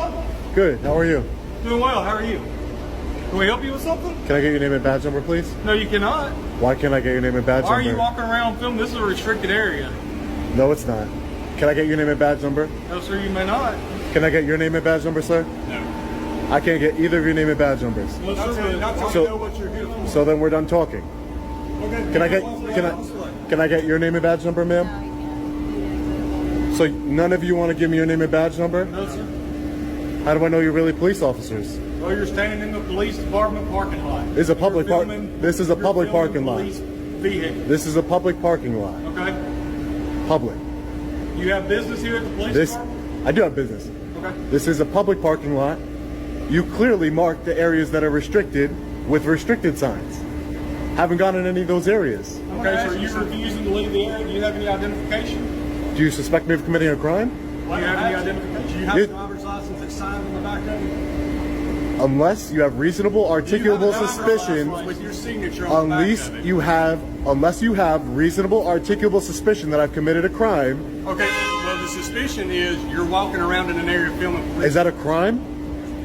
up? Good. How are you? Doing well. How are you? Can we help you with something? Can I get your name and badge number, please? No, you cannot. Why can't I get your name and badge Why are number? you walking around filming? This is a restricted area. No, it's not. Can I get your name and badge number? No, sir, you may not. Can I get your name and badge number, sir? No. I can't get either of your name and badge numbers. No, sir. Not till So- you know what you're here for. So then we're done talking. Okay. Can I get your name and badge number, ma'am? So none of you want to give me your name and badge number? No, sir. How do I know you're really police officers? Well, you're standing in the police department parking lot. This is a public You're park. filming- This is a you're public filming parking lot. police vehicle. This is a public parking lot. Okay. Public. You have business here at the police This, department? I do have business. Okay. This is a public parking lot. You clearly marked the areas that are restricted with restricted signs. Haven't gone in any of those areas. Okay, so you're refusing to leave the area. Do you have any identification? Do you suspect me of committing a crime? Do you have any identification? Do you have You- a driver's license that's signed on the back of it? Unless you have reasonable, articulable suspicion. With your signature on the back Unless of it. unless you have reasonable, articulable suspiption that I've committed a crime. Okay, well, the suspicion is you're walking around in an area filming police. Is that a crime?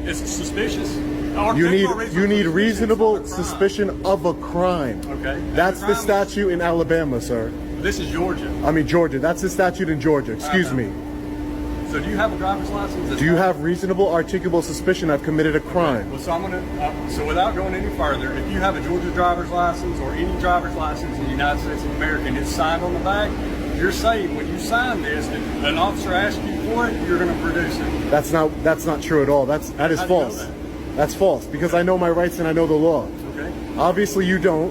It's suspicious. You need reasonable suspicion of a crime. Okay. That's the statute in Alabama, sir. This is Georgia. I mean Georgia. That's the statute in Georgia. Excuse me. So do you have a driver's license? that's Do you valid? have reasonable, articulable suspicion I've committed a crime? Well, so I'm gonna. So without going any further, if you have a Georgia driver's license or any driver's license in the United States of America and it's signed on the back, you're saying when you sign this, if an officer asks you for it, you're going to produce it. That's not true at all. That is How do you know false. that? That's false because I know my rights and I know the law. Okay. Obviously you don't.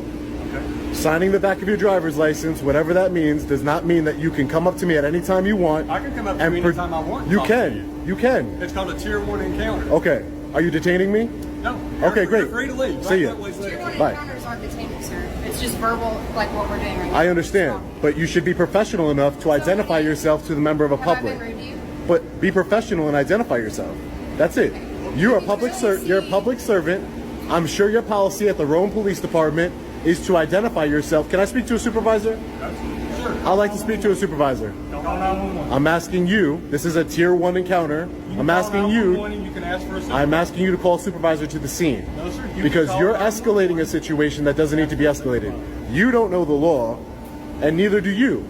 Okay. Signing the back of your driver's license, whatever that means, does not mean that you can come up to me at any time you want. I can come up to and you anytime I want. and You talk to can. You can. It's called a tier 1 encounter. Okay. Are you detaining me? No. Okay, You're great. free to leave. See ya. Right that way, Tier sir. 1 Bye. encounters aren't detaining, sir. It's just verbal, like what we're doing right now. I understand, but you should be professional enough to identify yourself to the member of a Have I public. been rude to you? But be professional and identify yourself. That's it. You're a public you're a public servant. I'm sure your policy at the Rome Police Department is to identify yourself. Can I speak to a supervisor? Sure. I'd like to speak to a supervisor. Call 911. I'm asking you. This is a tier 1 encounter. I'm asking you. You can ask for a I'm asking you to call a supervisor to the scene. No, sir. You Because can call you're 911. escalating a situation that doesn't need to be escalated. You don't know the law, and neither do you.